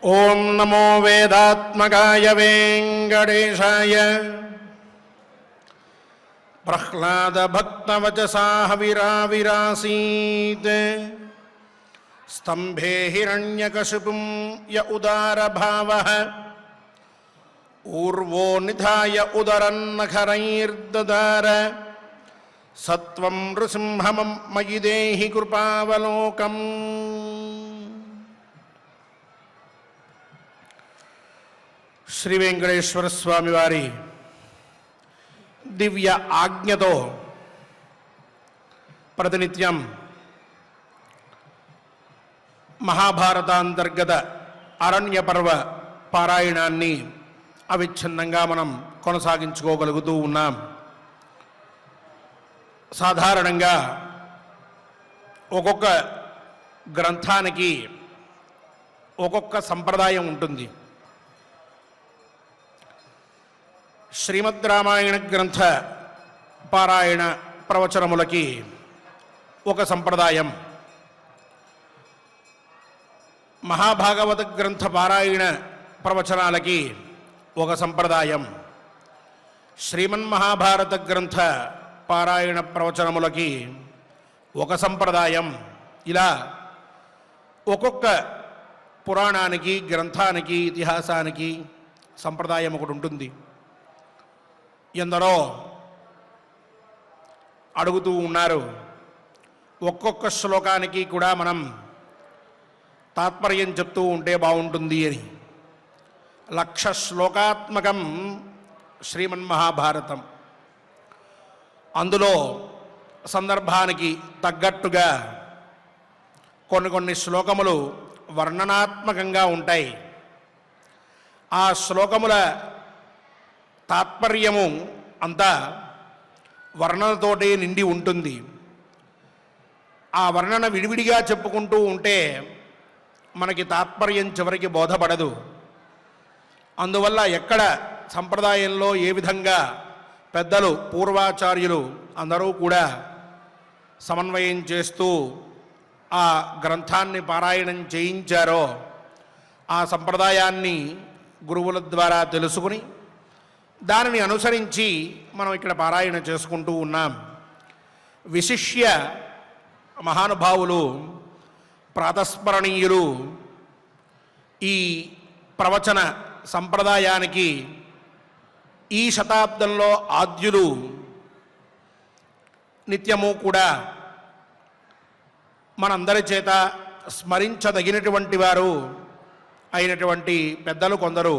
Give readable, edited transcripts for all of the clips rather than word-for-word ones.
ఓం నమో వేదాత్మకాయ వెంకటేశాయ. ప్రహ్లాద భక్తవచసా హవిరావిరాసీత్ స్తంభే హిరణ్యకశిపుం య ఉదారభావః ఊర్వో నిధాయ ఉదరన్నఖరైర్దదార సత్వం నృసింహమం మయి దేహి కృపావలోకం. శ్రీ వెంకటేశ్వర స్వామి వారి దివ్య ఆజ్ఞతో ప్రతినిత్యం మహాభారతాంతర్గత అరణ్య పర్వ పారాయణాన్ని అవిచ్ఛిన్నంగా మనం కొనసాగించుకోగలుగుతూ ఉన్నాం. సాధారణంగా ఒక్కొక్క గ్రంథానికి ఒక్కొక్క సంప్రదాయం ఉంటుంది. శ్రీమద్ రామాయణ గ్రంథ పారాయణ ప్రవచనములకి ఒక సంప్రదాయం, మహాభాగవత గ్రంథ పారాయణ ప్రవచనాలకి ఒక సంప్రదాయం, శ్రీమన్మహాభారత గ్రంథ పారాయణ ప్రవచనములకి ఒక సంప్రదాయం. ఇలా ఒక్కొక్క పురాణానికి, గ్రంథానికి, ఇతిహాసానికి సంప్రదాయం ఒకటి ఉంటుంది. ఎందరో అడుగుతూ ఉన్నారు, ఒక్కొక్క శ్లోకానికి కూడా మనం తాత్పర్యం చెప్తూ ఉంటే బాగుంటుంది అని. 1,00,000 శ్లోకాత్మకం శ్రీమన్మహాభారతం. అందులో సందర్భానికి తగ్గట్టుగా కొన్ని శ్లోకములు వర్ణనాత్మకంగా ఉంటాయి. ఆ శ్లోకముల తాత్పర్యము అంతా వర్ణనతోటే నిండి ఉంటుంది. ఆ వర్ణన విడివిడిగా చెప్పుకుంటూ ఉంటే మనకి తాత్పర్యం చివరికి బోధపడదు. అందువల్ల ఎక్కడ సంప్రదాయంలో ఏ విధంగా పెద్దలు, పూర్వాచార్యులు అందరూ కూడా సమన్వయం చేస్తూ ఆ గ్రంథాన్ని పారాయణం చేయించారో ఆ సంప్రదాయాన్ని గురువుల ద్వారా తెలుసుకుని దానిని అనుసరించి మనం ఇక్కడ పారాయణ చేసుకుంటూ ఉన్నాం. విశిష్య మహానుభావులు, ప్రాతస్మరణీయులు ఈ ప్రవచన సంప్రదాయానికి ఈ శతాబ్దంలో ఆద్యులు నిత్యము కూడా మనందరి చేత స్మరించదగినటువంటి వారు అయినటువంటి పెద్దలు కొందరు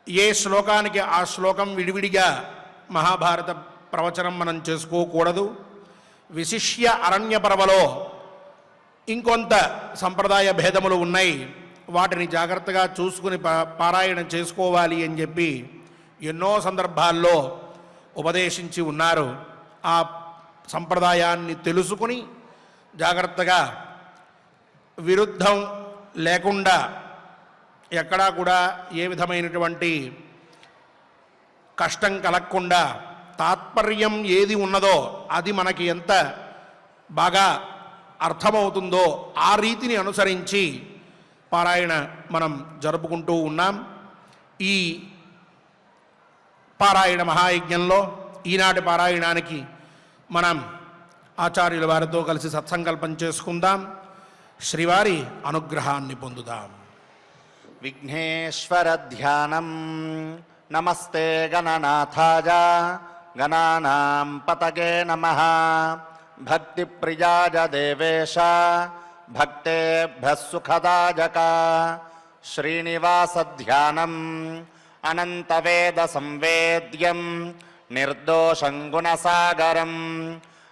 ఏ శ్లోకానికి ఆ శ్లోకం విడివిడిగా మహాభారత ప్రవచనం మనం చేసుకోకూడదు. విశిష్య అరణ్య పర్వలో ఇంకొంత సంప్రదాయ భేదములు ఉన్నాయి, వాటిని జాగ్రత్తగా చూసుకుని పారాయణ చేసుకోవాలి అని చెప్పి ఎన్నో సందర్భాల్లో ఉపదేశించి ఉన్నారు. ఆ సంప్రదాయాన్ని తెలుసుకుని జాగ్రత్తగా విరుద్ధం లేకుండా ఎక్కడా కూడా ఏ విధమైనటువంటి కష్టం కలగకుండా తాత్పర్యం ఏది ఉన్నదో అది మనకి ఎంత బాగా అర్థమవుతుందో ఆ రీతిని అనుసరించి పారాయణ మనం జరుపుకుంటూ ఉన్నాం. ఈ పారాయణ మహాయజ్ఞంలో ఈనాటి పారాయణానికి మనం ఆచార్యుల వారితో కలిసి సత్సంకల్పం చేసుకుందాం, శ్రీవారి అనుగ్రహాన్ని పొందుదాం. విఘ్నేశ్వర ధ్యానం. నమస్తే గణనాథాయ గణానాం పతగే నమః. భక్తి ప్రియాయ దేవేశ భక్తేభ్యః సుఖదాయక. శ్రీనివాస ధ్యానం అనంతవేద సంవేద్యం నిర్దోషం గుణసాగరం.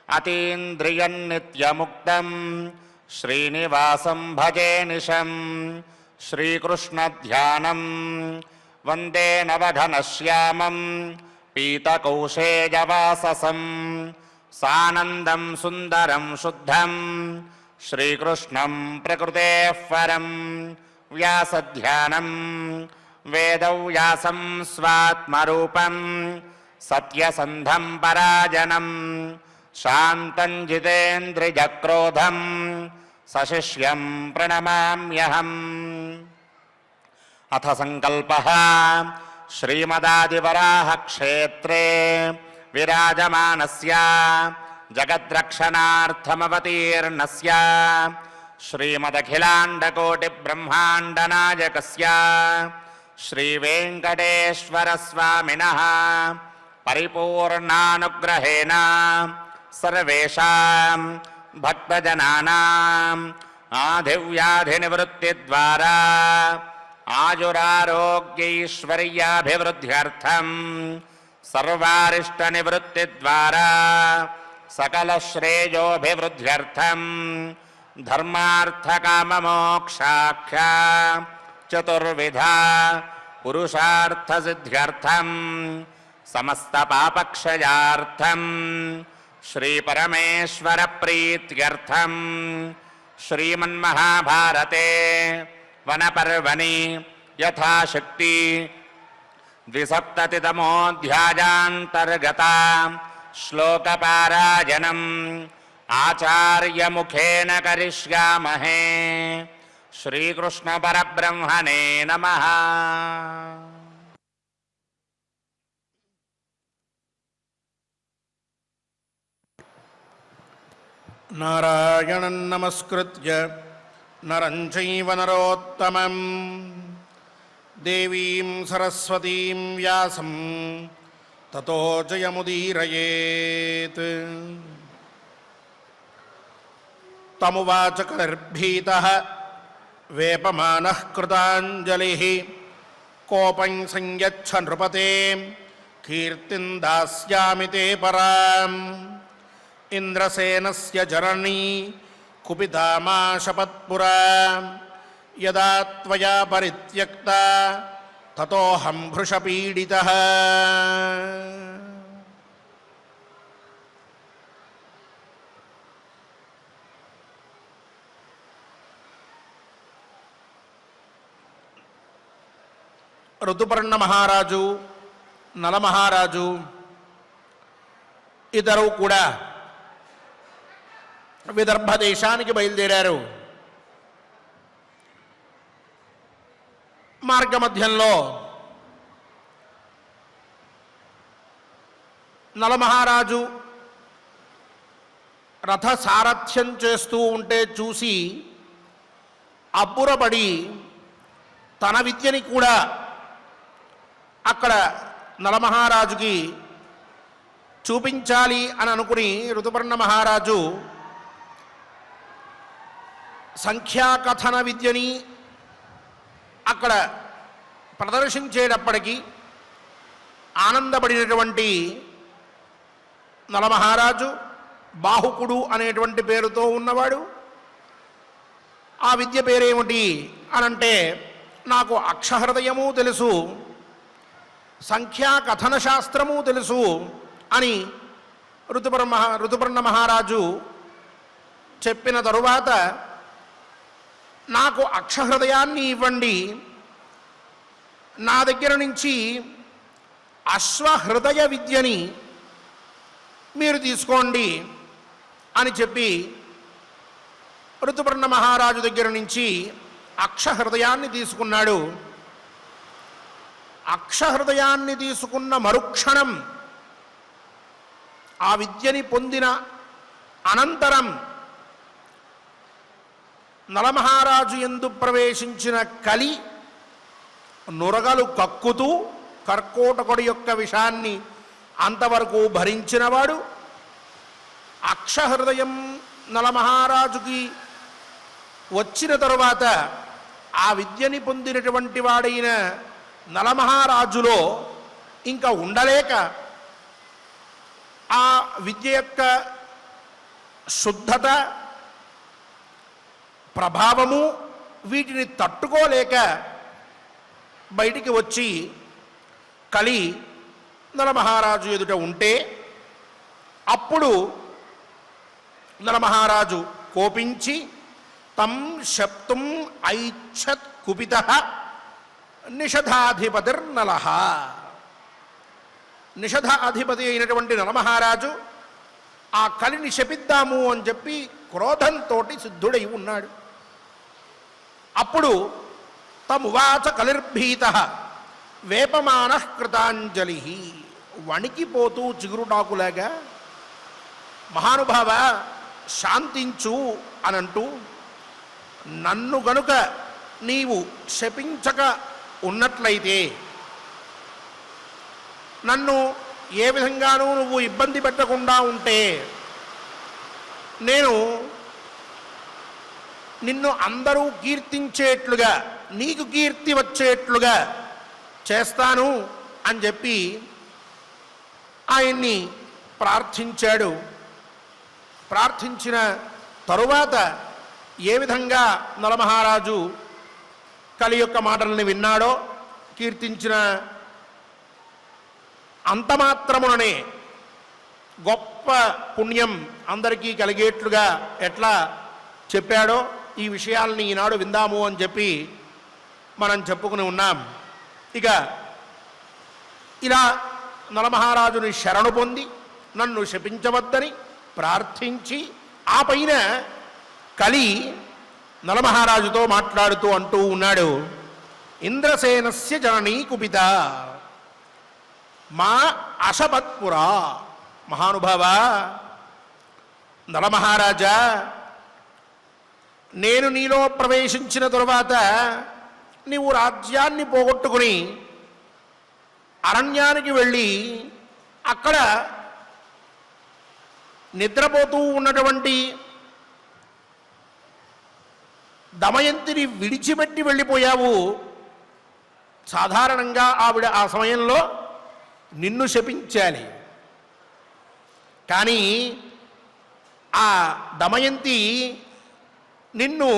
అతీంద్రియం నిత్యముక్తం శ్రీనివాసం భజే నిశం. శ్రీకృష్ణ ధ్యానం వందే నవఘనశ్యామం పీతకౌశేయవాససం. సానందం సుందరం శుద్ధం శ్రీకృష్ణం ప్రకృతేః పరం. వ్యాసధ్యానం వేదవ్యాసం స్వాత్మరూపం సత్యసంధం పరాజనం. శాంతం జితేంద్రియక్రోధం సశిష్యం ప్రణమామ్యహం. అథ సంకల్పః శ్రీమదాదివరాహ క్షేత్రే విరాజమానస్య జగద్రక్షణార్థమవతీర్ణస్య శ్రీమదఖిలాండకోటిబ్రహ్మాండనాయకస్య శ్రీవేంకటేశ్వరస్వామినः పరిపూర్ణానుగ్రహేణ సర్వేషాం భక్తజనానాం ఆధివ్యాధినివృత్తిద్వారా ఆయురారోగ్యైశ్వర్యాభివృద్ధ్యర్థం సర్వారిష్టనివృత్తిద్వారా సకలశ్రేయోభివృద్ధ్యర్థం ధర్మార్థకామమోక్షాఖ్య చతుర్విధ పురుషార్థసిద్ధ్యర్థం సమస్తపాపక్షయార్థం శ్రీపరమేశ్వర ప్రీత్యర్థం శ్రీమన్మహాభారతే వనపర్వణి యథాశక్తి ద్విసప్తతితమోऽధ్యాయాन्तर्गता శ్లోకపారాయణం ఆచార్యముఖేన కరిష్యామహే. శ్రీకృష్ణ పరబ్రహ్మణే నమః. నారాయణం నమస్కృత్య నరం చైవ నరోత్తమం దేవీం సరస్వతీం వ్యాసం తతో జయముదీరయేత్. తమువాచ కర్భీతః వేపమానః కృతాంజలిః కోపం సంయచ్చ నృపతే కీర్తిం దాస్యామి తే పరాం. ఇంద్రసేనస్య జననీ కుపితా మా శపత్పురా యదా త్వయా పరిత్యక్తా తతోహం భృషపీడితః. ఋతుపర్ణ మహారాజు, నలమహారాజు ఇద్దరు కూడా విదర్భ దేశానికి బయలుదేరారు. మార్గమధ్యంలో నలమహారాజు రథ సారథ్యం చేస్తూ ఉంటే చూసి అబ్బురపడి తన విద్యని కూడా అక్కడ నలమహారాజుకి చూపించాలి అని అనుకుని ఋతుపర్ణ మహారాజు సంఖ్యాకథన విద్యని అక్కడ ప్రదర్శించేటప్పటికీ ఆనందపడినటువంటి నలమహారాజు, బాహుకుడు అనేటువంటి పేరుతో ఉన్నవాడు, ఆ విద్య పేరేమిటి అనంటే నాకు అక్షహృదయము తెలుసు, సంఖ్యాకథన శాస్త్రము తెలుసు అని ఋతుపర్ణ మహారాజు చెప్పిన తరువాత నాకు అక్షహృదయాన్ని ఇవ్వండి, నా దగ్గర నుంచి అశ్వహృదయ విద్యని మీరు తీసుకోండి అని చెప్పి ఋతుపర్ణ మహారాజు దగ్గర నుంచి అక్షహృదయాన్ని తీసుకున్నాడు. అక్షహృదయాన్ని తీసుకున్న మరుక్షణం ఆ విద్యని పొందిన అనంతరం నలమహారాజు యందు ప్రవేశించిన కలి నురగలు కక్కుతూ కర్కోటకుడి యొక్క విషాన్ని అంతవరకు భరించినవాడు, అక్షహృదయం నలమహారాజుకి వచ్చిన తరువాత ఆ విద్యని పొందినటువంటి వాడైన నలమహారాజులో ఇంకా ఉండలేక ఆ విద్య యొక్క శుద్ధత, ప్రభావము వీటిని తట్టుకోలేక బయటికి వచ్చి కలి నలమహారాజు ఎదుట ఉంటే అప్పుడు నలమహారాజు కోపించి తం శప్తుం ఐచ్ఛత్ కుపితః నిషధాధిపతిర్నలః. నిషధ అధిపతి అయినటువంటి నలమహారాజు ఆ కలిని శపిద్దాము అని చెప్పి క్రోధంతో సిద్ధుడై ఉన్నాడు. అప్పుడు తమువాచ కలిర్భీత వేపమాన కృతాంజలి. వణికిపోతూ చిగురుటాకులాగా, మహానుభావ శాంతించు అనంటూ, నన్ను గనుక నీవు శపించక ఉన్నట్లయితే, నన్ను ఏ విధంగానూ నువ్వు ఇబ్బంది పెట్టకుండా ఉంటే, నేను నిన్ను అందరూ కీర్తించేట్లుగా, నీకు కీర్తి వచ్చేట్లుగా చేస్తాను అని చెప్పి ఆయన్ని ప్రార్థించాడు. ప్రార్థించిన తరువాత ఏ విధంగా నలమహారాజు కలి యొక్క మాటల్ని విన్నాడో, కీర్తించిన అంతమాత్రముననే గొప్ప పుణ్యం అందరికీ కలిగేట్లుగా ఎట్లా చెప్పాడో, ఈ విషయాల్ని ఈనాడు విందాము అని చెప్పి మనం చెప్పుకుని ఉన్నాం. ఇక ఇలా నలమహారాజుని శరణు పొంది నన్ను శపించవద్దని ప్రార్థించి, ఆ పైన కలి నలమహారాజుతో మాట్లాడుతూ అంటూ ఉన్నాడు, ఇంద్రసేనస్య జననీ కుపిత మా అశపత్పురా. మహానుభావ నలమహారాజా, నేను నీలో ప్రవేశించిన తరువాత నీవు రాజ్యాన్ని పోగొట్టుకుని అరణ్యానికి వెళ్ళి అక్కడ నిద్రపోతూ ఉన్నటువంటి దమయంతిని విడిచిపెట్టి వెళ్ళిపోయావు. సాధారణంగా ఆవిడ ఆ సమయంలో నిన్ను శపించాలి, కానీ ఆ దమయంతి నిన్ను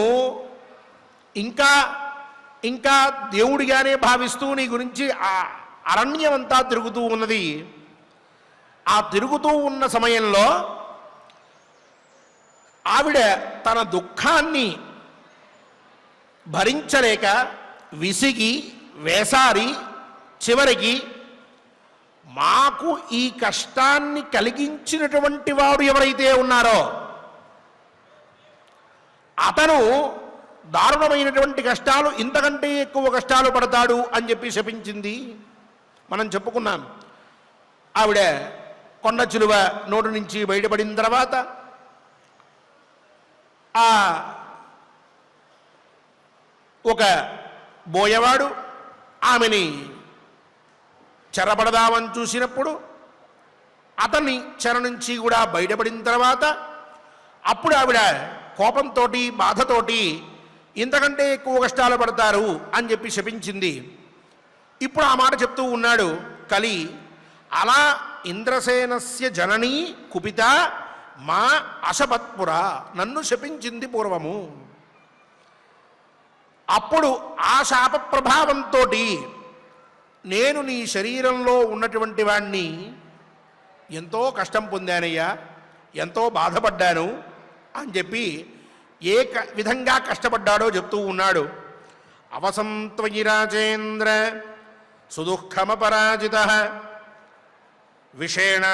ఇంకా ఇంకా దేవుడిగానే భావిస్తూ నీ గురించి ఆ అరణ్యమంతా తిరుగుతూ ఉన్నది. ఆ తిరుగుతూ ఉన్న సమయంలో ఆవిడ తన దుఃఖాన్ని భరించలేక విసిగి వేసారి చివరికి, మాకు ఈ కష్టాన్ని కలిగించినటువంటి వాడు ఎవరైతే ఉన్నారో అతను దారుణమైనటువంటి కష్టాలు, ఇంతకంటే ఎక్కువ కష్టాలు పడతాడు అని చెప్పి శపించింది. మనం చెప్పుకున్నాం. ఆవిడ కొండ చిలువ నోటి నుంచి బయటపడిన తర్వాత ఆ ఒక బోయవాడు ఆమెని చెరపడదామని చూసినప్పుడు అతన్ని చెర నుంచి కూడా బయటపడిన తర్వాత అప్పుడు ఆవిడ కోపంతో బాధతోటి ఇంతకంటే ఎక్కువ కష్టాలు పడతారు అని చెప్పి శపించింది. ఇప్పుడు ఆ మాట చెప్తూ ఉన్నాడు కలి, అలా ఇంద్రసేనస్య జననీ కుపిత మా అశపత్పుర, నన్ను శపించింది పూర్వము. అప్పుడు ఆ శాప ప్రభావంతో నేను నీ శరీరంలో ఉన్నటువంటి వాణ్ణి ఎంతో కష్టం పొందానయ్యా, ఎంతో బాధపడ్డాను అని చెప్పి ఏ విధంగా కష్టపడ్డాడో చెప్తూ ఉన్నాడు. అవసంత్వయి రాజేంద్ర సుదుఃఖమపరాజిత విషేణ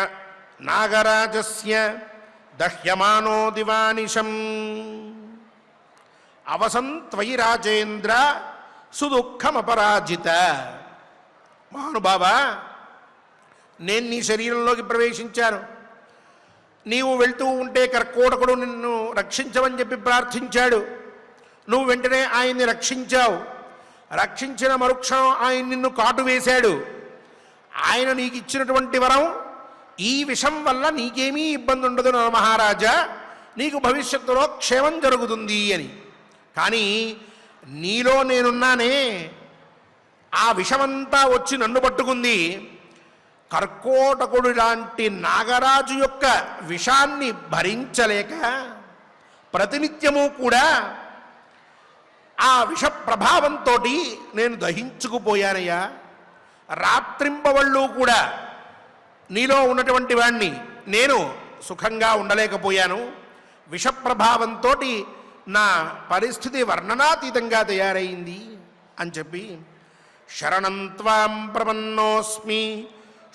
నాగరాజస్య దహ్యమానో దివానిశం. అవసంత్వయి రాజేంద్ర సుదుఃఖమపరాజిత. మహానుభావ, నేను నీ శరీరంలోకి ప్రవేశించాను. నీవు వెళ్తూ ఉంటే కర్కోటకుడు నిన్ను రక్షించమని చెప్పి ప్రార్థించాడు. నువ్వు వెంటనే ఆయన్ని రక్షించావు. రక్షించిన మరుక్షణం ఆయన నిన్ను కాటు వేశాడు. ఆయన నీకు ఇచ్చినటువంటి వరం, ఈ విషం వల్ల నీకేమీ ఇబ్బంది ఉండదు మహారాజా, నీకు భవిష్యత్తులో క్షేమం జరుగుతుంది అని. కానీ నీలో నేనున్నానే, ఆ విషమంతా వచ్చి నన్ను పట్టుకుంది. కర్కోటకుడు లాంటి నాగరాజు యొక్క విషాన్ని భరించలేక ప్రతినిత్యము కూడా ఆ విష ప్రభావంతో నేను దహించుకుపోయానయ్యా. రాత్రింబవళ్ళు కూడా నీలో ఉన్నటువంటి వాణ్ణి నేను సుఖంగా ఉండలేకపోయాను. విషప్రభావంతో నా పరిస్థితి వర్ణనాతీతంగా తయారైంది అని చెప్పి, శరణం త్వాం ప్రపన్నోస్మి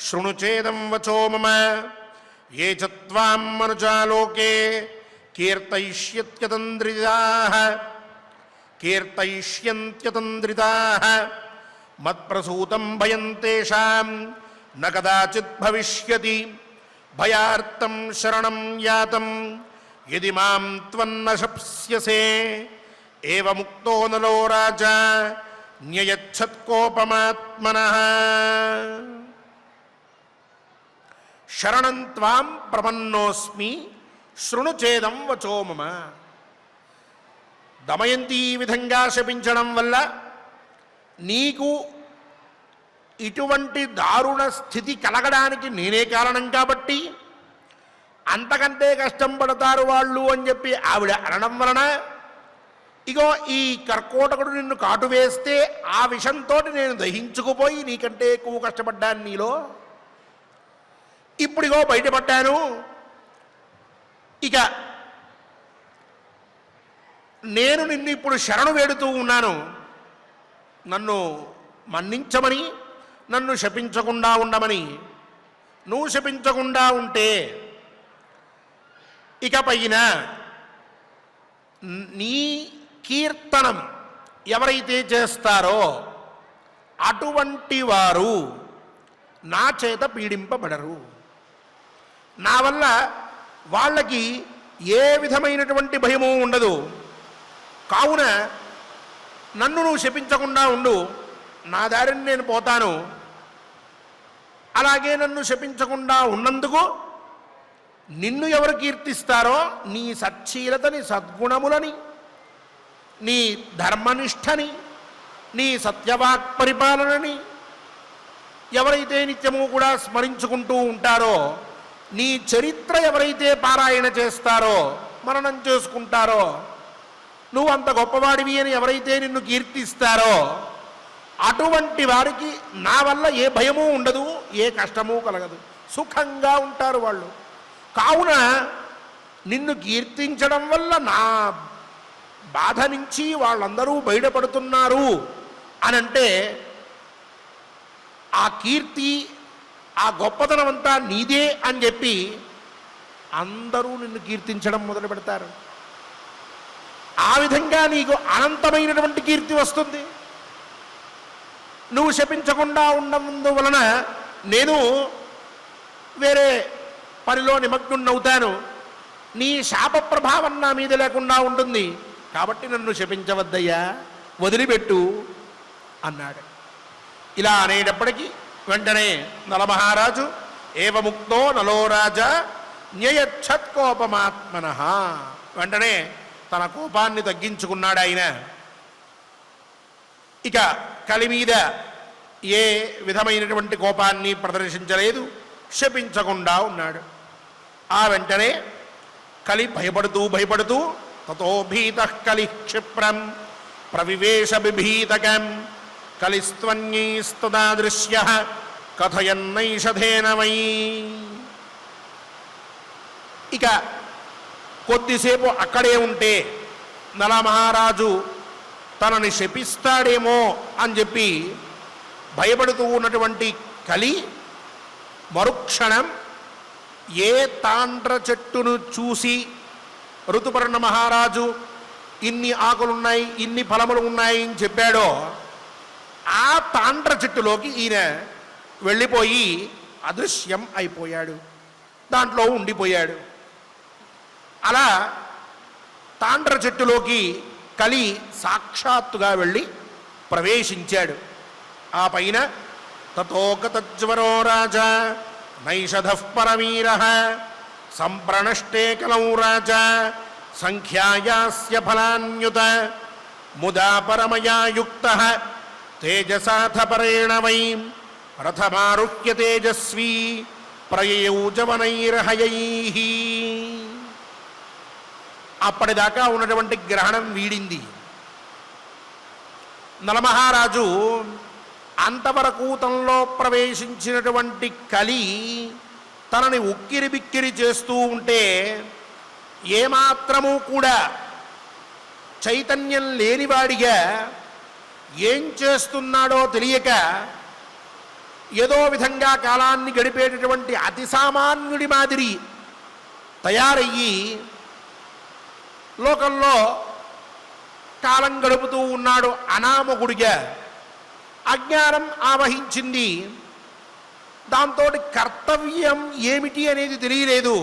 శృణుచేదం వచో మమ ఏ చ త్వాం మనుజాలోకే కీర్తయిష్యత్యతంద్రిజాః కీర్తయిష్యంత్యతంద్రితాః మత్ప్రసూతం భయం తేషాం న కదాచిత్ భవిష్యతి భయార్తం శరణం యాతం యది మాం త్వన్న శప్స్యసే ఏవముక్తో నలో రాజా న్యయచ్చత్కోపమాత్మనః శరణం త్వాం ప్రపన్నోస్మి శృణుచేదం వచో మమ. దమయంతి ఈ విధంగా శపించడం వల్ల నీకు ఇటువంటి దారుణ స్థితి కలగడానికి నేనే కారణం కాబట్టి అంతకంటే కష్టం పడతారు వాళ్ళు అని చెప్పి ఆవిడ అనడం వలన ఇగో ఈ కర్కోటకుడు నిన్ను కాటు వేస్తే ఆ విషంతో నేను దహించుకుపోయి నీకంటే ఎక్కువ కష్టపడ్డాను నీలో, ఇప్పుడిగో బయటపడ్డాను. ఇక నేను నిన్ను ఇప్పుడు శరణు వేడుతూ ఉన్నాను, నన్ను మన్నించమని, నన్ను శపించకుండా ఉండమని. నువ్వు శపించకుండా ఉంటే ఇక పైన నీ కీర్తనం ఎవరైతే చేస్తారో అటువంటి వారు నా చేత పీడింపబడరు. నా వల్ల వాళ్ళకి ఏ విధమైనటువంటి భయము ఉండదు. కావున నన్ను నువ్వు శపించకుండా ఉండు, నా దారిని నేను పోతాను. అలాగే నన్ను శపించకుండా ఉన్నందుకు నిన్ను ఎవరు కీర్తిస్తారో నీ సచ్చీలతని, సద్గుణములని, నీ ధర్మనిష్టని, నీ సత్యవాక్ పరిపాలనని ఎవరైతే నిత్యము కూడా స్మరించుకుంటూ ఉంటారో, నీ చరిత్ర ఎవరైతే పారాయణ చేస్తారో, మననం చేసుకుంటారో, నువ్వు అంత గొప్పవాడివి అని ఎవరైతే నిన్ను కీర్తిస్తారో అటువంటి వారికి నా వల్ల ఏ భయము ఉండదు, ఏ కష్టము కలగదు, సుఖంగా ఉంటారు వాళ్ళు. కావున నిన్ను కీర్తించడం వల్ల నా బాధ నుంచి వాళ్ళందరూ బయటపడుతున్నారు అనంటే ఆ కీర్తి, ఆ గొప్పతనం అంతా నీదే అని చెప్పి అందరూ నిన్ను కీర్తించడం మొదలు పెడతారు. ఆ విధంగా నీకు అనంతమైనటువంటి కీర్తి వస్తుంది. నువ్వు శపించకుండా ఉన్నందువలన నేను వేరే పనిలో నిమగ్నున్నవుతాను, నీ శాప ప్రభావం నా మీద లేకుండా ఉంటుంది. కాబట్టి నన్ను శపించవద్దయ్యా, వదిలిపెట్టు అన్నాడు. ఇలా అనేటప్పటికీ వెంటనే నలమహారాజు ఏవముక్తో నలో రాజా న్యయచ్చత్కోపమాత్మనః, వెంటనే తన కోపాన్ని తగ్గించుకున్నాడు ఆయన. ఇక కలి మీద ఏ విధమైనటువంటి కోపాన్ని ప్రదర్శించలేదు, శపించకుండా ఉన్నాడు. ఆ వెంటనే కలి భయపడుతూ తతో భీతః కలి క్షిప్రం ప్రవివేశ బిభీతకం కలిస్త్వన్యైస్తదా దృశ్యః కథయన్నైషధేన వై. ఇక కొద్దిసేపు అక్కడే ఉంటే నలమహారాజు తనని శపిస్తాడేమో అని చెప్పి భయపడుతూ ఉన్నటువంటి కలి మరుక్షణం ఏ తాండ్ర చెట్టును చూసి ఋతుపర్ణ మహారాజు ఇన్ని ఆకులున్నాయి, ఇన్ని ఫలములు ఉన్నాయి అని చెప్పాడో ఆ తాండ్ర చెట్టులోకి ఈయన వెళ్ళిపోయి అదృశ్యం అయిపోయాడు, దాంట్లో ఉండిపోయాడు. అలా తాండ్ర చెట్టులోకి కలి సాక్షాత్తుగా వెళ్ళి ప్రవేశించాడు. ఆ పైన తతోగతజ్వరో రాజా నైషధః పరమీరః సంప్రణష్టే కలౌ రాజా సంఖ్యాయాస్య ఫలాన్యుత ముదా పరమయా యుక్తః తేజసాథ పరేణ వై రథమారుహ్య తేజస్వీ ప్రయౌజవనైర్హయైః. అప్పటిదాకా ఉన్నటువంటి గ్రహణం వీడింది. నలమహారాజు అంతవరకు తనలో ప్రవేశించినటువంటి కలి తనని ఉక్కిరి బిక్కిరి చేస్తూ ఉంటే ఏమాత్రము కూడా చైతన్యం లేనివాడిగా ఏం చేస్తున్నాడో తెలియక ఏదో విధంగా కాలాన్ని గడిపేటటువంటి అతి సామాన్యుడి మాదిరి తయారయ్యి లోకంలో కాలం గడుపుతూ ఉన్నాడు అనామకుడిగా. అజ్ఞానం ఆవహించింది. దాంతో కర్తవ్యం ఏమిటి అనేది తెలియలేదు.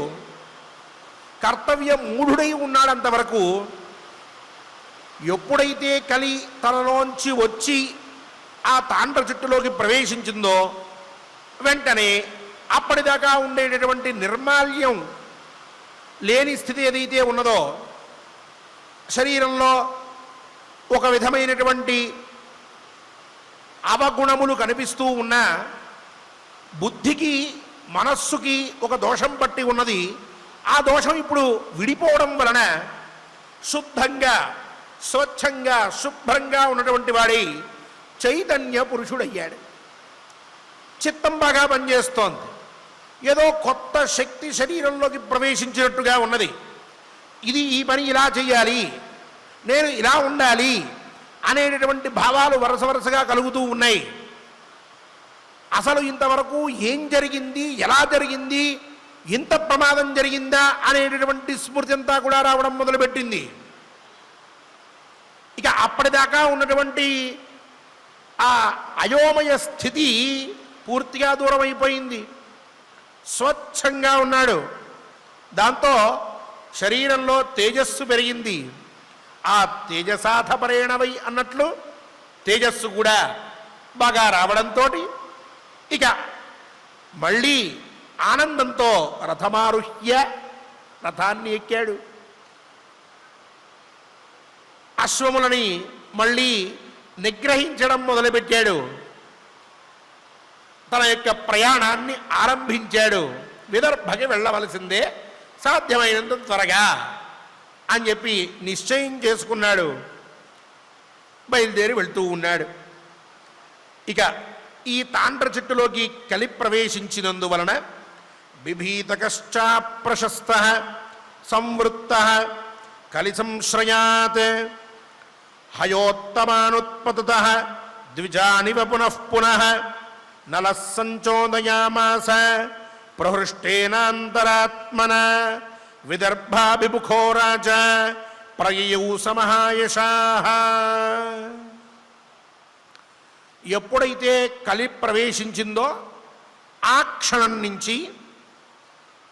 కర్తవ్యం మూఢుడై ఉన్నాడు అంతవరకు. ఎప్పుడైతే కలి తనలోంచి వచ్చి ఆ తాండ్ర చెట్టులోకి ప్రవేశించిందో వెంటనే అప్పటిదాకా ఉండేటటువంటి నిర్మాల్యం లేని స్థితి ఏదైతే ఉన్నదో, శరీరంలో ఒక విధమైనటువంటి అవగుణములు కనిపిస్తూ ఉన్నా, బుద్ధికి మనస్సుకి ఒక దోషం పట్టి ఉన్నది. ఆ దోషం ఇప్పుడు విడిపోవడం వలన శుద్ధంగా స్వచ్ఛంగా శుభ్రంగా ఉన్నటువంటి వాడి చైతన్య పురుషుడయ్యాడు. చిత్తం బాగా పనిచేస్తోంది. ఏదో కొత్త శక్తి శరీరంలోకి ప్రవేశించినట్టుగా ఉన్నది. ఇది ఈ పని ఇలా చేయాలి, నేను ఇలా ఉండాలి అనేటటువంటి భావాలు వరుస వరుసగా కలుగుతూ ఉన్నాయి. అసలు ఇంతవరకు ఏం జరిగింది, ఎలా జరిగింది, ఇంత ప్రమాదం జరిగిందా అనేటటువంటి స్మృతి అంతా కూడా రావడం మొదలుపెట్టింది. ఇక అప్పటిదాకా ఉన్నటువంటి ఆ అయోమయ స్థితి పూర్తిగా దూరం అయిపోయింది. స్వచ్ఛంగా ఉన్నాడు. దాంతో శరీరంలో తేజస్సు పెరిగింది. ఆ తేజసాధపరేణవై అన్నట్లు తేజస్సు కూడా బాగా రావడంతో ఇక మళ్ళీ ఆనందంతో రథమారుహ్య రథాన్ని ఎక్కాడు. అశ్వములని మళ్ళీ నిగ్రహించడం మొదలుపెట్టాడు. తన యొక్క ప్రయాణాన్ని ఆరంభించాడు. విదర్భకి వెళ్ళవలసిందే, సాధ్యమైనంత త్వరగా అని చెప్పి నిశ్చయం చేసుకున్నాడు. బయలుదేరి వెళ్తూ ఉన్నాడు. ఇక ఈ తాండ్ర చెట్టులోకి కలి ప్రవేశించినందువలన బిభీతకశ్చా ప్రశస్త సంవృత్త కలి సంశ్రయాత్ హయోత్తమానుత్పతత ద్విజానివ పునః పునః నలః సంచోదయామాస ప్రహృష్టేనాంతరాత్మన విదర్భాభిముఖో రాజా ప్రయయౌ సమహాయశాః. ఎప్పుడైతే కలి ప్రవేశించిందో ఆ క్షణం నుంచి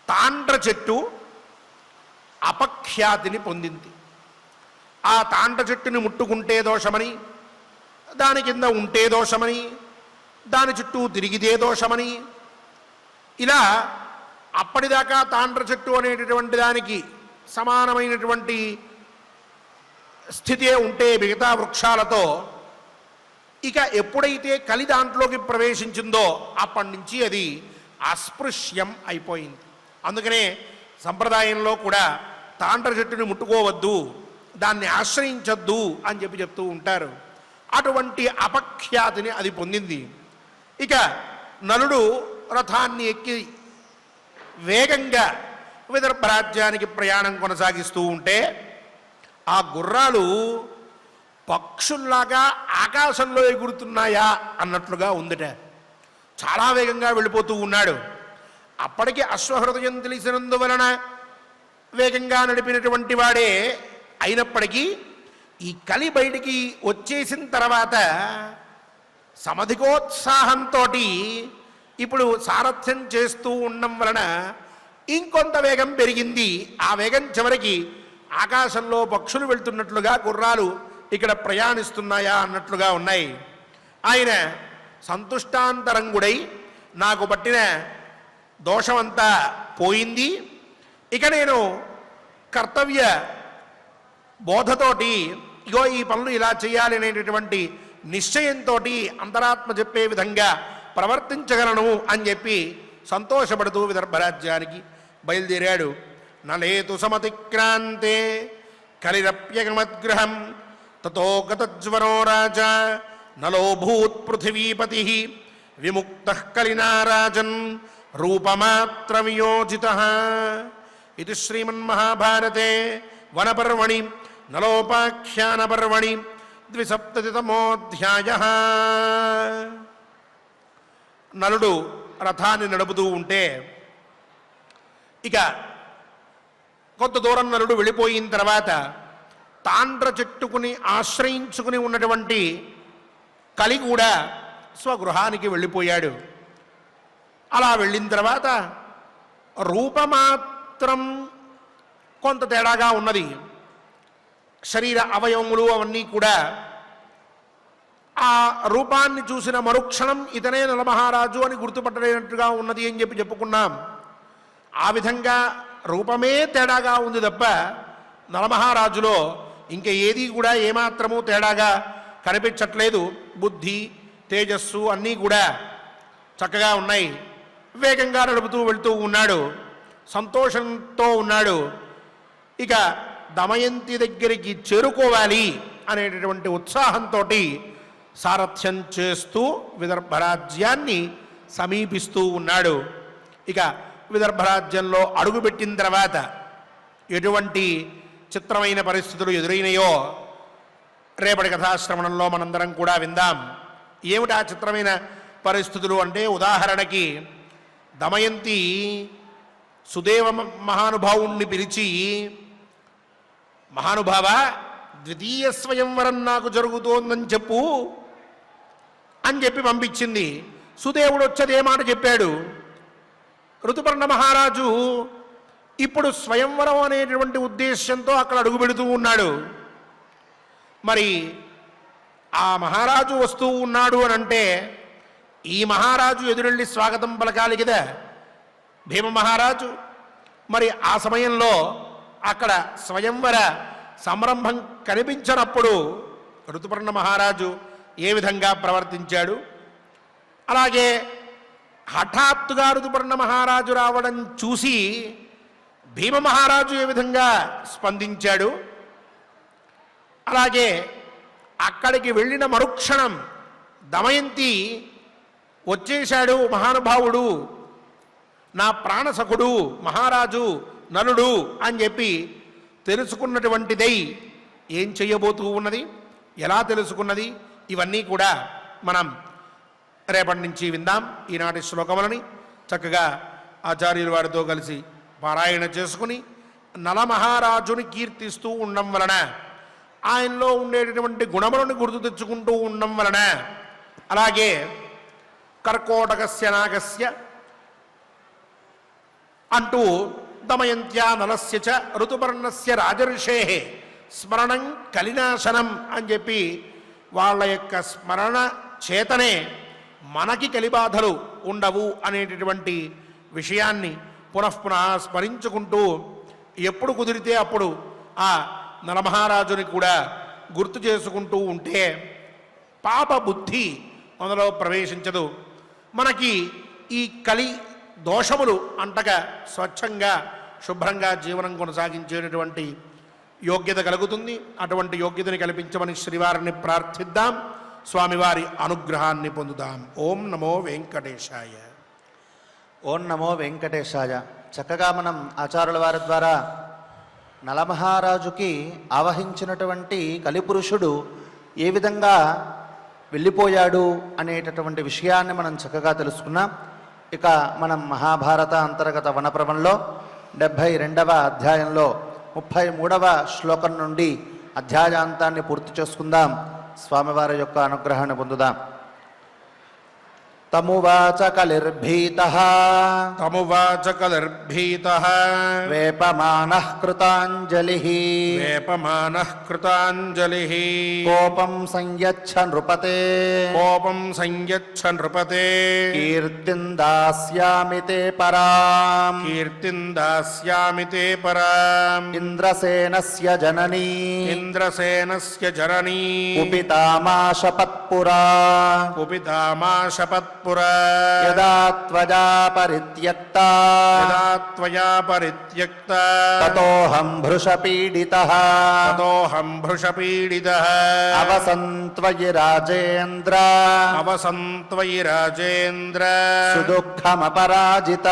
తాండ్ర చెట్టు అపఖ్యాతిని పొందింది. ఆ తాండ్ర చెట్టుని ముట్టుకుంటే దోషమని, దాని కింద ఉంటే దోషమని, దాని చుట్టూ తిరిగితే దోషమని, ఇలా అప్పటిదాకా తాండ్ర చెట్టు అనేటటువంటి దానికి సమానమైనటువంటి స్థితే ఉంటే మిగతా వృక్షాలతో, ఇక ఎప్పుడైతే కలి దాంట్లోకి ప్రవేశించిందో అప్పటి నుంచి అది అస్పృశ్యం అయిపోయింది. అందుకనే సంప్రదాయంలో కూడా తాండ్ర చెట్టుని ముట్టుకోవద్దు, దాన్ని ఆశ్రయించద్దు అని చెప్పి చెప్తూ ఉంటారు. అటువంటి అపఖ్యాతిని అది పొందింది. ఇక నలుడు రథాన్ని ఎక్కి వేగంగా విదర్భ రాజ్యానికి ప్రయాణం కొనసాగిస్తూ ఉంటే ఆ గుర్రాలు పక్షుల్లాగా ఆకాశంలో ఎగురుతున్నాయా అన్నట్లుగా ఉందట. చాలా వేగంగా వెళ్ళిపోతూ ఉన్నాడు. అప్పటికి అశ్వహృదయం తెలిసినందువలన వేగంగా నడిపినటువంటి వాడే అయినప్పటికీ ఈ కలి బయటికి వచ్చేసిన తర్వాత సమధికోత్సాహంతో ఇప్పుడు సారథ్యం చేస్తూ ఉండడం వలన ఇంకొంత వేగం పెరిగింది. ఆ వేగం చివరికి ఆకాశంలో పక్షులు వెళ్తున్నట్లుగా గుర్రాలు ఇక్కడ ప్రయాణిస్తున్నాయా అన్నట్లుగా ఉన్నాయి. ఆయన సంతుష్టాంతరంగుడై నాకు పట్టిన దోషమంతా పోయింది, ఇక నేను కర్తవ్య బోధతోటి ఇగో ఈ పనులు ఇలా చేయాలి అనేటటువంటి నిశ్చయంతో అంతరాత్మ చెప్పే విధంగా ప్రవర్తించగలను అని చెప్పి సంతోషపడుతూ విదర్భరాజ్యానికి బయలుదేరాడు. నలేతు సమతిక్రాంతే కలిరప్యగమద్గృహం తతో గతజ్వరో రాజా నలోభూత్ పృథివీపతి విముక్తః కలినా రాజన్ రూపమాత్ర వియోజితః. ఇది శ్రీమన్మహాభారతే వనపర్వణి నలోపాఖ్యానపర్వణి 270తమోऽధ్యాయః. నలుడు రథాన్ని నడుపుతూ ఉంటే ఇక కొంత దూరం నలుడు వెళ్ళిపోయిన తర్వాత తాండ్ర చెట్టుకుని ఆశ్రయించుకుని ఉన్నటువంటి కలి కూడా స్వగృహానికి వెళ్ళిపోయాడు. అలా వెళ్ళిన తర్వాత రూపమాత్రం కొంత తేడాగా ఉన్నది. శరీర అవయవములు అవన్నీ కూడా ఆ రూపాన్ని చూసిన మరుక్షణం ఇతనే నలమహారాజు అని గుర్తుపట్టలేనట్టుగా ఉన్నది అని చెప్పుకున్నాం. ఆ విధంగా రూపమే తేడాగా ఉంది తప్ప నలమహారాజులో ఇంకా ఏది కూడా ఏమాత్రమూ తేడాగా కనిపించట్లేదు. బుద్ధి, తేజస్సు అన్నీ కూడా చక్కగా ఉన్నాయి. వేగంగా నడుపుతూ వెళుతూ ఉన్నాడు, సంతోషంతో ఉన్నాడు. ఇక దమయంతి దగ్గరికి చేరుకోవాలి అనేటటువంటి ఉత్సాహంతో సారథ్యం చేస్తూ విదర్భరాజ్యాన్ని సమీపిస్తూ ఉన్నాడు. ఇక విదర్భరాజ్యంలో అడుగుపెట్టిన తర్వాత ఎటువంటి చిత్రమైన పరిస్థితులు ఎదురైనాయో రేపటి కథాశ్రవణంలో మనందరం కూడా విందాం. ఏమిటి ఆ చిత్రమైన పరిస్థితులు అంటే, ఉదాహరణకి దమయంతి సుదేవ మహానుభావుణ్ణి పిలిచి, మహానుభావ ద్వితీయ స్వయంవరం నాకు జరుగుతోందని చెప్పు అని చెప్పి పంపించింది. సుదేవుడు వచ్చేది ఏ మాట చెప్పాడు? ఋతుపర్ణ మహారాజు ఇప్పుడు స్వయంవరం అనేటువంటి ఉద్దేశ్యంతో అక్కడ అడుగుపెడుతూ ఉన్నాడు. మరి ఆ మహారాజు వస్తూ ఉన్నాడు అని అంటే ఈ మహారాజు ఎదురెళ్ళి స్వాగతం పలకాలి కదా భీమ మహారాజు. మరి ఆ సమయంలో అక్కడ స్వయంవర సంరంభం కనిపించినప్పుడు ఋతుపర్ణ మహారాజు ఏ విధంగా ప్రవర్తించాడు, అలాగే హఠాత్తుగా ఋతుపర్ణ మహారాజు రావడం చూసి భీమ మహారాజు ఏ విధంగా స్పందించాడు, అలాగే అక్కడికి వెళ్ళిన మరుక్షణం దమయంతి వచ్చేశాడు మహానుభావుడు, నా ప్రాణసఖుడు మహారాజు నలుడు అని చెప్పి తెలుసుకున్నటువంటిదై ఏం చెయ్యబోతూ ఉన్నది, ఎలా తెలుసుకున్నది, ఇవన్నీ కూడా మనం రేపటి నుంచి విందాం. ఈనాటి శ్లోకములని చక్కగా ఆచార్యుల వారితో కలిసి పారాయణ చేసుకుని నలమహారాజుని కీర్తిస్తూ ఉండడం వలన, ఆయనలో ఉండేటటువంటి గుణములను గుర్తు తెచ్చుకుంటూ ఉండడం వలన, అలాగే కర్కోటకస్య నాగస్య అంటూ దమయంత్యా నలస్య చ ఋతుపర్ణస్య రాజర్షే స్మరణం కలినాశనం అని చెప్పి వాళ్ళ యొక్క స్మరణ చేతనే మనకి కలిబాధలు ఉండవు అనేటటువంటి విషయాన్ని పునఃపునః స్మరించుకుంటూ ఎప్పుడు కుదిరితే అప్పుడు ఆ నలమహారాజుని కూడా గుర్తు చేసుకుంటూ ఉంటే పాప బుద్ధి మనలో ప్రవేశించదు. మనకి ఈ కలి దోషములు అంటగా స్వచ్ఛంగా శుభ్రంగా జీవనం కొనసాగించేటటువంటి యోగ్యత కలుగుతుంది. అటువంటి యోగ్యతని కల్పించమని శ్రీవారిని ప్రార్థిద్దాం, స్వామివారి అనుగ్రహాన్ని పొందుదాం. ఓం నమో వెంకటేశాయ. ఓం నమో వెంకటేశాయ. చక్కగా మనం ఆచార్యుల వారి ద్వారా నలమహారాజుకి ఆవహించినటువంటి కలిపురుషుడు ఏ విధంగా వెళ్ళిపోయాడు అనేటటువంటి విషయాన్ని మనం చక్కగా తెలుసుకున్నాం. ఇక మనం మహాభారత అంతర్గత వనప్రవంలో 72వ అధ్యాయంలో 33వ శ్లోకం నుండి అధ్యాయాంతాన్ని పూర్తి చేసుకుందాం. స్వామివారి యొక్క అనుగ్రహాన్ని పొందుదాం. తమువాచ కలిర్భీతః తమువాచ కలిర్భీతః వేపమానః కృతాంజలిః వేపమానః కృతాంజలిః కోపం సంయచ్చ నృపతే కోపం సంయచ్చ నృపతే కీర్తిం దాస్యామి తే పరాం కీర్తిం దాస్యామి తే పరాం ఇంద్రసేనస్య జననీ ఇంద్రసేనస్య జననీ కుపితామాశపత్పురా కుపితామాశపత్పురా యదా త్వయా పరిత్యక్తా యదా త్వయా పరిత్యక్తా తతోహం భృశపీడితః తతోహం భృశపీడితః అవసంత్వయి రాజేంద్ర అవసంత్వయి రాజేంద్ర సుదుఃఖమపరాజిత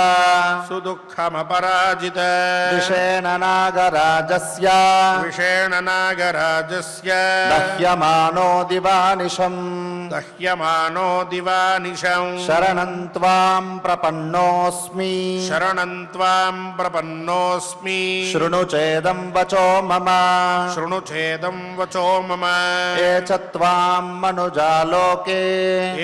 సుదుఃఖమపరాజిత విషేణ నాగరాజస్య విషేణ నాగరాజస్య దహ్యమానో దివానిశం దహ్యమానో దివానిశం శరణం త్వాం ప్రపన్నోస్మి శరణం త్వాం ప్రపన్నోస్మి శృణు చేదం వచో మమ శృణు ఛేదం వచో మమ ఏ చ త్వాం మనుజాలోకే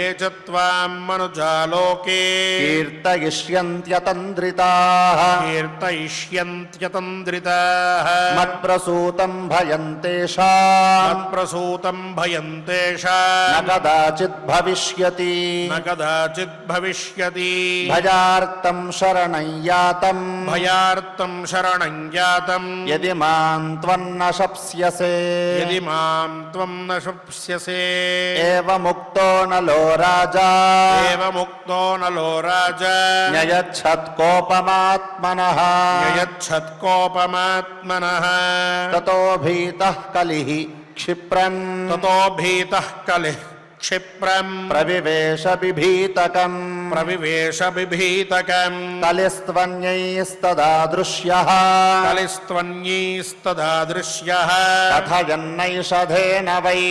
ఏ చ త్వాం మనుజాలోకే కీర్తయిష్యంత్యతంద్రితాః కీర్తయిష్యంత్యతంద్రితాః మత్ప్రసూతం భయం తేషాం మత్ప్రసూతం భయం న తేషాం కదాచిత్ భవిష్యతి న కదాచిత్ భవిష్యతి భయార్తం శరణం యాతం భయార్తం శరణం జాతం యది మాం త్వన్న శప్స్యసే యది మాం త్వం న శప్స్యసే ఏవముక్తో నలో రాజా ఏవముక్తో నలో రాజా న్యయచ్ఛత్కోపమాత్మనః యయచ్ఛత్కోపమాత్మనః తతో భీతః కలిః క్షిప్రన్ తతో భీతః కలిః క్షిప్రం ప్రవివేశ బిభీతకం ప్రవివేశ బిభీతకం కలిస్త్వన్యైస్తదా దృశ్యః కలిస్త్వన్యైస్తదా దృశ్యః కథయన్నైషధేన వై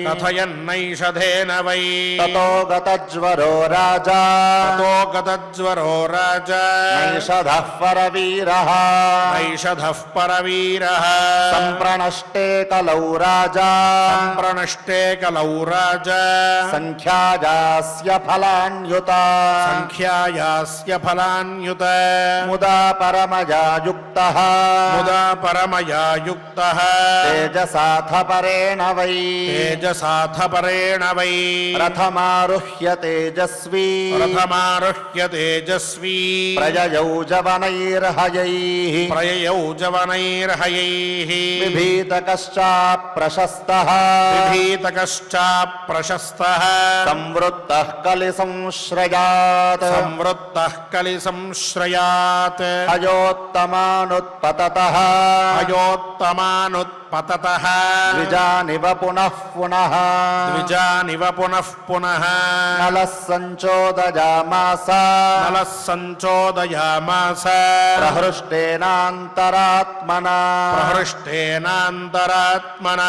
కథయన్నైషధేన వై తతో గతజ్వరో రాజా తతో గతజ్వరో రాజా నైషధః పరవీరః నైషధః పరవీరః సంప్రణష్టే కలౌ రాజా సంప్రణష్టే కలౌ రాజా సంఖ్యాయాస్య ఫలాన్యుత సంఖ్యాయాస్య ఫలాన్యుత ముదా పరమయా యుక్తః ముదా పరమయా యుక్తః తేజసాథ పరేణ వై తేజసాథ పరేణ వై రథమారుహ్య తేజస్వీ రథమారుహ్య తేజస్వీ ప్రయయౌజవనైర్హయైః ప్రయయౌ జవనైర్హయైః బిభీతకశ్చాప్రశస్తః బిభీతకశ్చాప్రశస్తః సంవృత్తః కలిసంశ్రయాత్ సంవృత్తః కలిసంశ్రయాత్ అయోత్తమానుత్పతతః అయోత్తమానుత్పతతః ద్విజానివ పునః పునః ద్విజానివ పునః పునః నలః సంచోదయామాస నలః సంచోదయామాస ప్రహృష్టేనాంతరాత్మనా ప్రహృష్టేనాంతరాత్మనా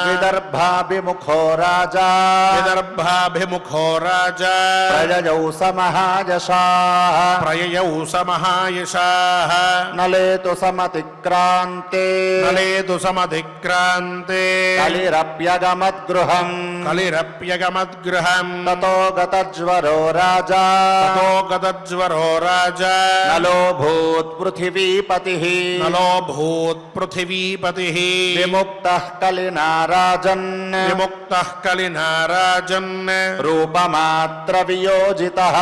విదర్భాభిముఖో రాజా విదర్భాభిముఖో రాజా ప్రయయౌ సమహాయశాః ప్రయయౌ సమహాయశాః నలేతు సమతిక్రాంతే నలేతు సమధిక్రాంతే కలిరప్యగమద్గృహం కలిరప్యగమద్గృహం తతో గతజ్వరో రాజా తతో గతజ్వరో రాజా నలోభూత్ పృథివీపతిః నలోభూత్ పృథివీపతిః విముక్తః కలినా రాజన్ విముక్తః కలినా రాజన్ రూపమాత్ర వియోజితః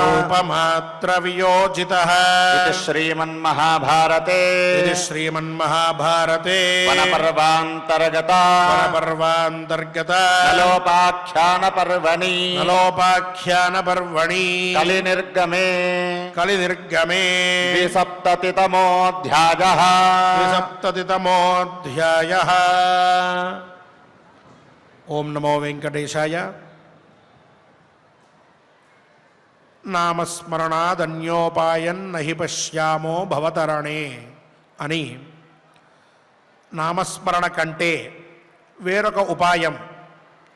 రూపమాత్ర వియోజితః ఇది శ్రీమన్మహాభారతే ఇది శ్రీమన్మహాభారతే వనపర్వాంతర్గత వనపర్వాంతర్గత నలోపాఖ్యాన పర్వణి నలోపాఖ్యాన పర్వణి కలినిర్గమే కలినిర్గమే ద్విసప్తతితమోऽధ్యాయः ద్విసప్తతితమోऽధ్యాయः ఓం నమో వెంకటేశాయ. నామస్మరణాదన్యోపాయన్నహి పశ్యామో భవతరణే అని నామస్మరణ కంటే వేరొక ఉపాయం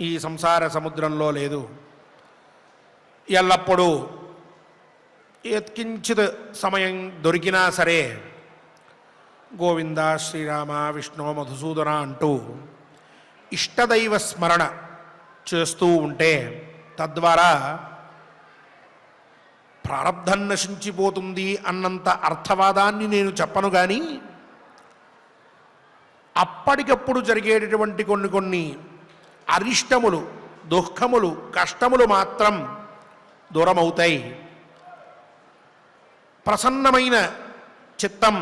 ఈ సంసార సముద్రంలో లేదు. ఎల్లప్పుడూ యత్కించిత్ సమయం దొరికినా సరే గోవింద శ్రీరామ విష్ణు మధుసూదన అంటూ ఇష్టదైవ స్మరణ చేస్తూ ఉంటే తద్వారా ప్రారబ్ధం నశించిపోతుంది అన్నంత అర్థవాదాన్ని నేను చెప్పను కానీ అప్పటికప్పుడు జరిగేటటువంటి కొన్ని అరిష్టములు, దుఃఖములు, కష్టములు మాత్రం దూరమవుతాయి. ప్రసన్నమైన చిత్తం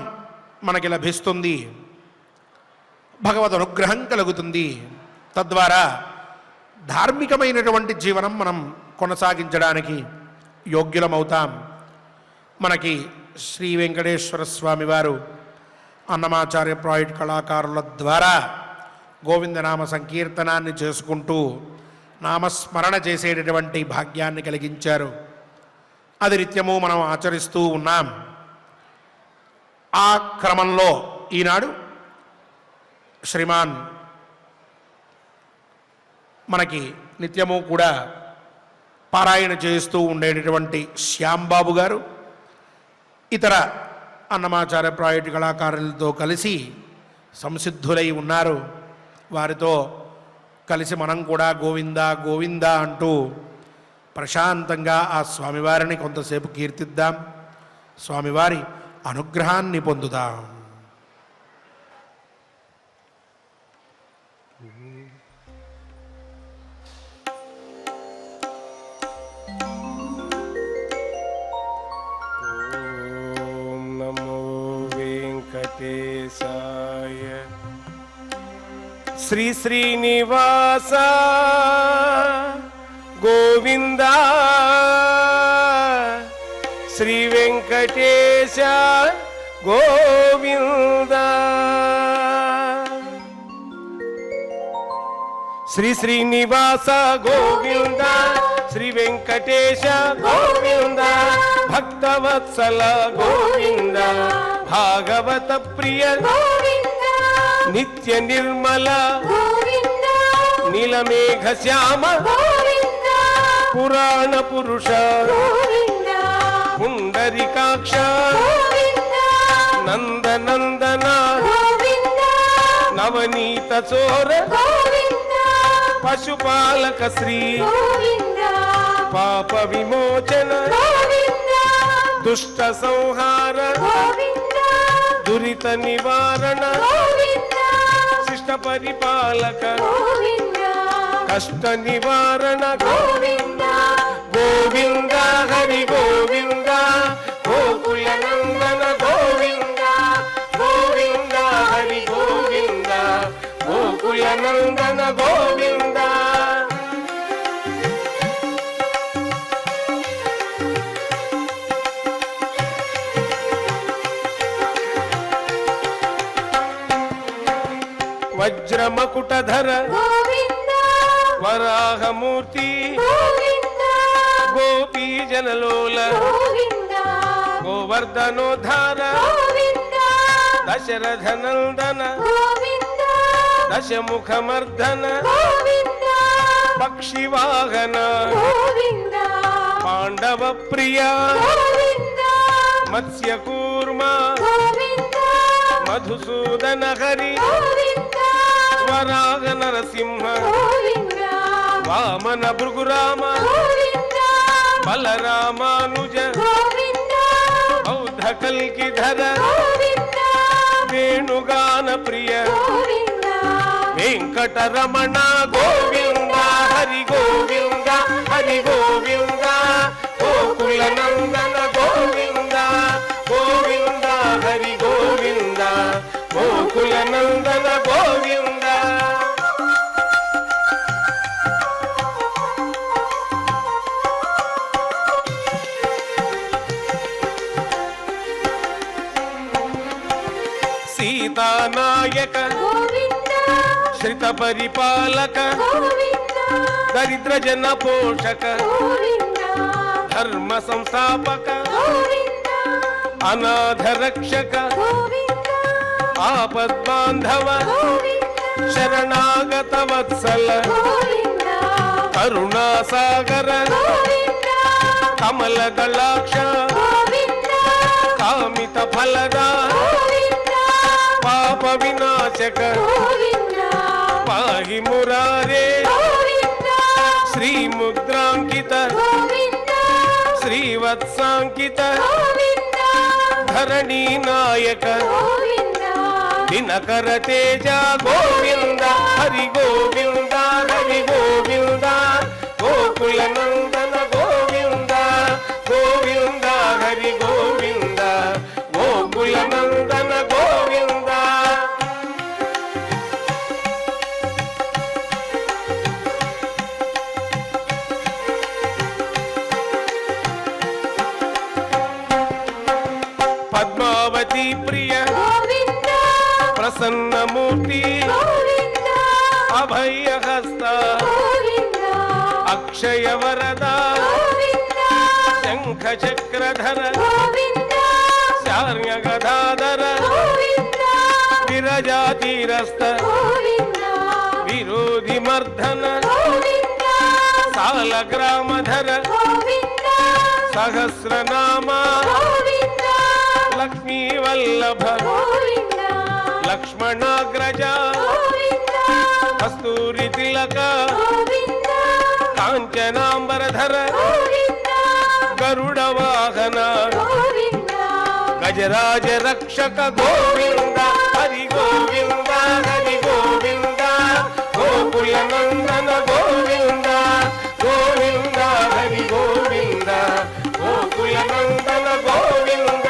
మనకి లభిస్తుంది. భగవద్ అనుగ్రహం కలుగుతుంది. తద్వారా ధార్మికమైనటువంటి జీవనం మనం కొనసాగించడానికి యోగ్యులమవుతాం. మనకి శ్రీ వెంకటేశ్వర స్వామి వారు అన్నమాచార్య ప్రాజెక్ట్ కళాకారుల ద్వారా గోవిందనామ సంకీర్తనాన్ని చేసుకుంటూ నామస్మరణ చేసేటటువంటి భాగ్యాన్ని కలిగించారు. అది నిత్యము మనం ఆచరిస్తూ ఉన్నాం. ఆ క్రమంలో ఈనాడు శ్రీమాన్ మనకి నిత్యము కూడా పారాయణ చేస్తూ ఉండేటటువంటి శ్యాంబాబు గారు ఇతర అన్నమాచార్య ప్రాజెక్టు కళాకారులతో కలిసి సంసిద్ధులై ఉన్నారు. వారితో కలిసి మనం కూడా గోవింద గోవింద అంటూ ప్రశాంతంగా ఆ స్వామివారిని కొంతసేపు కీర్తిద్దాం, స్వామివారి అనుగ్రహాన్ని పొందుదాం. ఓం నమో వెంకటేశాయ. శ్రీ శ్రీనివాస గోవింద శ్రీ వెంకటేశ గోవింద. శ్రీ శ్రీనివాస గోవింద శ్రీ వెంకటేశ గోవింద భక్తవత్సల గోవింద భాగవత ప్రియ నిత్య నిర్మల నీలమేఘ శ్యామ పురాణ పురుష పుండరికాక్ష నందనందన నవనీత చోర పశుపాలక శ్రీ పాప విమోచన దుష్ట సంహార దురిత నివారణ శిష్ట పరిపాలక కష్ట నివారణ గోవింద గోవింద హరి గోవింద గోకుల నందన గోవింద గోవింద హరి గోవింద గోకుల నందన గోవింద. వజ్రమకుటధర వరాహమూర్తి గోపీ జనలోల గోవర్ధనోద్ధార దశరథ నందన దశముఖమర్దన పక్షివాహన పాండవ ప్రియ మత్స్యకూర్మ మధుసూదన హరి వరాగ నరసింహ వామన భృగురామ బలరామానుజ బౌద్ధ కల్కిధర వేణుగాన ప్రియ వెంకటరమణ గోవింద హరి గోవింద హరి గోవింద గోకుల నందన గోవింద గోవింద హరి గోవింద గోకుల నందన గోవింద. సీతానాయక శ్రిత పరిపాలక దరిద్ర జన పోషక ధర్మ సంస్థాపక అనాథ రక్షక ఆపద్బాంధవ శరణాగత వత్సల కరుణాసాగర కమల దళాక్ష కామిత ఫలద పాప వినాశక పాహి మురారే శ్రీ ముద్రాంకిత శ్రీవత్సాంకిత ధరణీ నాయక దినకర తేజ గోవింద హరి గోవింద హరి గోవింద గోకుల నందన గోవింద గోవింద హరి గోవింద గోకుల నందన గోవింద. పద్మావతి ప్రియ ప్రసన్నమూర్తి అభయహస్త అక్షయ వరద శంఖ చక్రధర శార్య గదాధర విరజాతీరస్థ విరోధి మర్దన సాలగ్రామధర గోవింద సహస్రనామ గోవింద లక్ష్మీ వల్లభ గోవింద లక్ష్మణాగ్రజ గోవింద కస్తూరి తిలక గోవింద కాంచనాంబరధర గోవింద గరుడ వాహన గోవింద గజరాజ రక్షక గోవింద హరి గోవింద హరి గోవింద గోకుల నందన గోవింద గోవింద హరి గోవింద గోకుల నందన గోవింద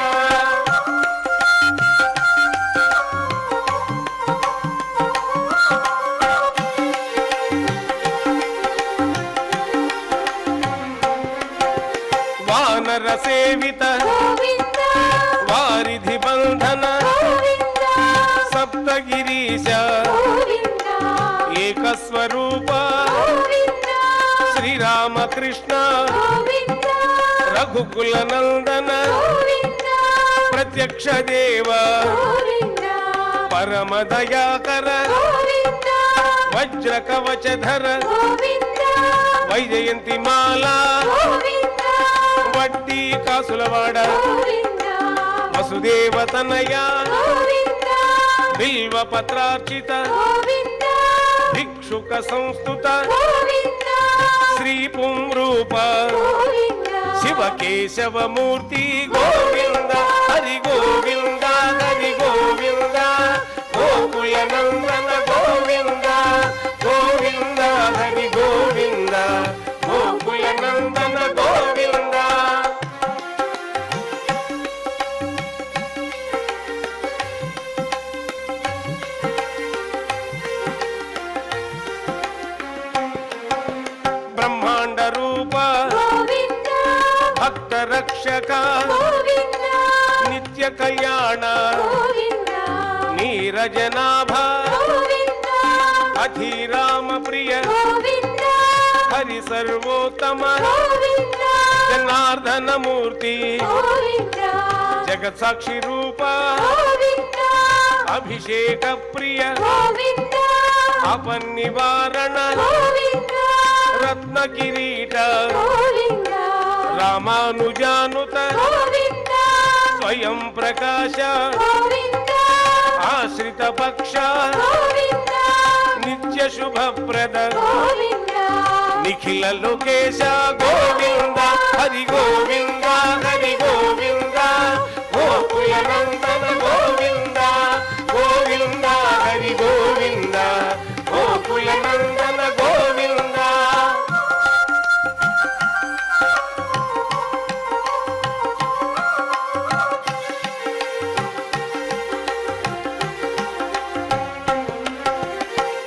వానర సేవిత గోవింద వారిధి బంధన గోవింద సప్తగిరీశ గోవింద ఏకస్వరూప గోవింద శ్రీరామకృష్ణ గోవింద రఘుకుల నందన గోవింద ప్రత్యక్ష దేవ గోవింద పరమ దయాకర గోవింద వజ్ర కవచధర గోవింద వైజయంతి మాల గోవింద వడ్డీ కాసులవాడ గోవింద వసుదేవ తనయ గోవింద బిల్వ పత్రార్చిత గోవింద భిక్షుక సంస్థుత గోవింద శ్రీ పుంరూప గోవింద శివకేశవమూర్తి గోవింద హరి గోవింద హరి గోవింద గోకుల నందన గోవింద గోవింద హరి గోవింద గోకుల నందన గోవింద బ్రహ్మాండ రూప గోవింద భక్త రక్షక గోవింద నిత్య కళ్యాణ గోవింద నీరజనాభ గోవింద అధిరామ ప్రియ గోవింద హరి సర్వోత్తమ గోవింద జనార్దన మూర్తి గోవింద జగత్ సాక్షి రూప గోవింద అభిషేక ప్రియ గోవింద అపన్నివారణ గోవింద రత్న కిరీట గోవింద రామానుజానుత గోవింద స్వయం ప్రకాశ గోవింద ఆశ్రిత పక్ష గోవింద నిత్య శుభప్రద గోవింద నిఖిల లోకేశ గోవింద హరి గోవింద హరి గోవింద గోకుల నందన గోవింద గోవింద హరి గోవింద గోకుల నందన గోవింద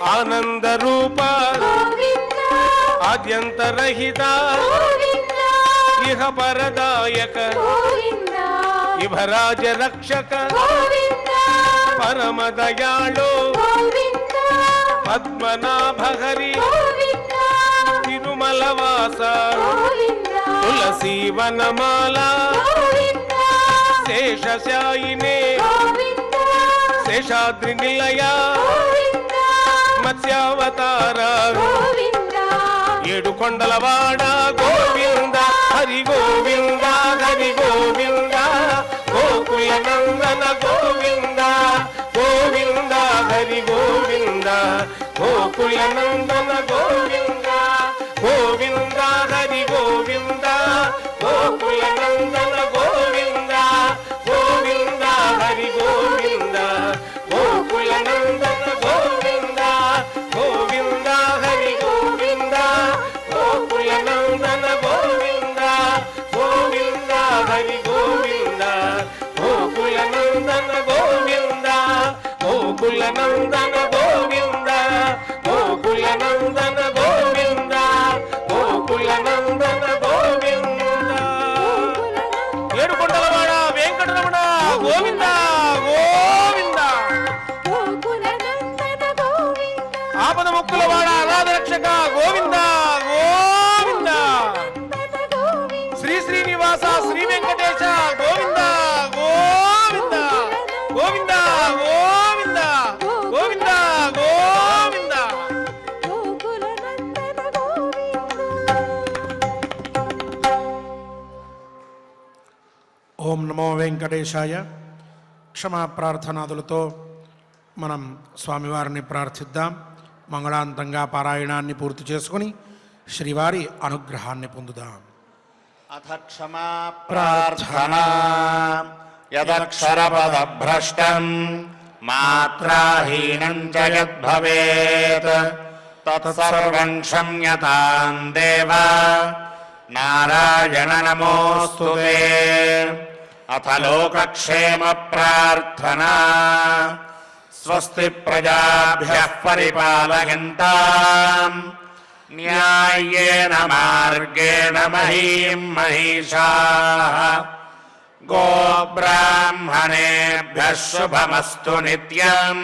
ఆనంద రూప గోవింద ఆద్యంతరహిత గోవింద ఇహ పరదాయక గోవింద ఇభరాజ రక్షక గోవింద పరమ దయాళో గోవింద పద్మనాభ హరి గోవింద తిరుమల వాస గోవింద తులసీ వనమాల గోవింద శేషశాయినే గోవింద శేషాద్రి నిలయ గోవింద మత్స్యావతార గోవింద ఏడు కొండలవాడ గోవింద హరి గోవింద హరి గోవింద గోకుల నందన గోవింద గోవింద హరి గోవింద గోకుల నందన గోవింద గోవింద హరి గోవింద గోకుల నందన గోవింద గోవింద హరి గోవింద గోకుల నందన గోవింద గోవింద హరి గోవింద గోకుల నందన గోవింద గోవింద హరి గోవింద గోకుల నందన గోవింద గోకుల నందన గోవింద గోకుల నందన గోవింద గోకుల నందన గోవింద ఏడు కొండలవాడ వెంకటరమణ గోవింద గోవింద గోకుల నందన గోవింద ఆపద ముక్కులవాడ అనాథ రక్షక గోవింద గోవింద శ్రీ శ్రీనివాస శ్రీ వెంకటేశ గోవింద గోవింద గోవింద గోవింద గోవింద గోవింద గోకుల నందన గోవింద వెంకటేశాయ. క్షమా ప్రార్థనాదులతో మనం స్వామివారిని ప్రార్థిద్దాం. మంగళాంతంగా పారాయణాన్ని పూర్తి చేసుకుని శ్రీవారి అనుగ్రహాన్ని పొందుదాం. అథ క్షమా ప్రార్థనా యదక్షరపదభ్రష్టం మాత్రాహీనం చ యద్భవేత్ తత్సర్వం క్షమ్యతాం దేవ నారాయణ నమోస్తుతే. అథ లోకక్షేమ ప్రార్థనా స్వస్తి ప్రజాభ్యః పరిపాలయంతాం న్యాయేన మార్గేణ మహీం మహిషాః. గోబ్రాహ్మణేభ్యः శుభమస్తు నిత్యం.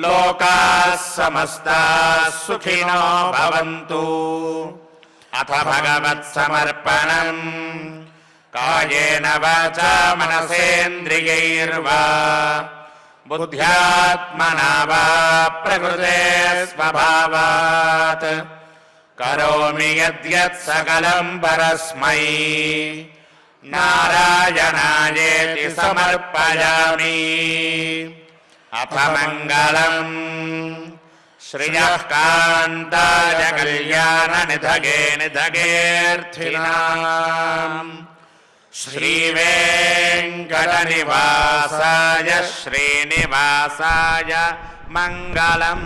లోకాः సమస్తాः సుఖినో భవంతు. అథ భగవత్సమర్పణం కాయేన వాచా మనసేంద్రియైర్వా బుద్ధ్యాత్మనా వా ప్రకృతే స్వభావాత్ కరోమి యద్యత్ సకలం పరస్మై నారాయణాయేతి సమర్పయామి. అథ మంగళం శ్రియః కాంతాయ కళ్యాణ నిధగే నిధగేర్థినాం శ్రీవేంకటనివాసాయ శ్రీనివాసాయ మంగళం.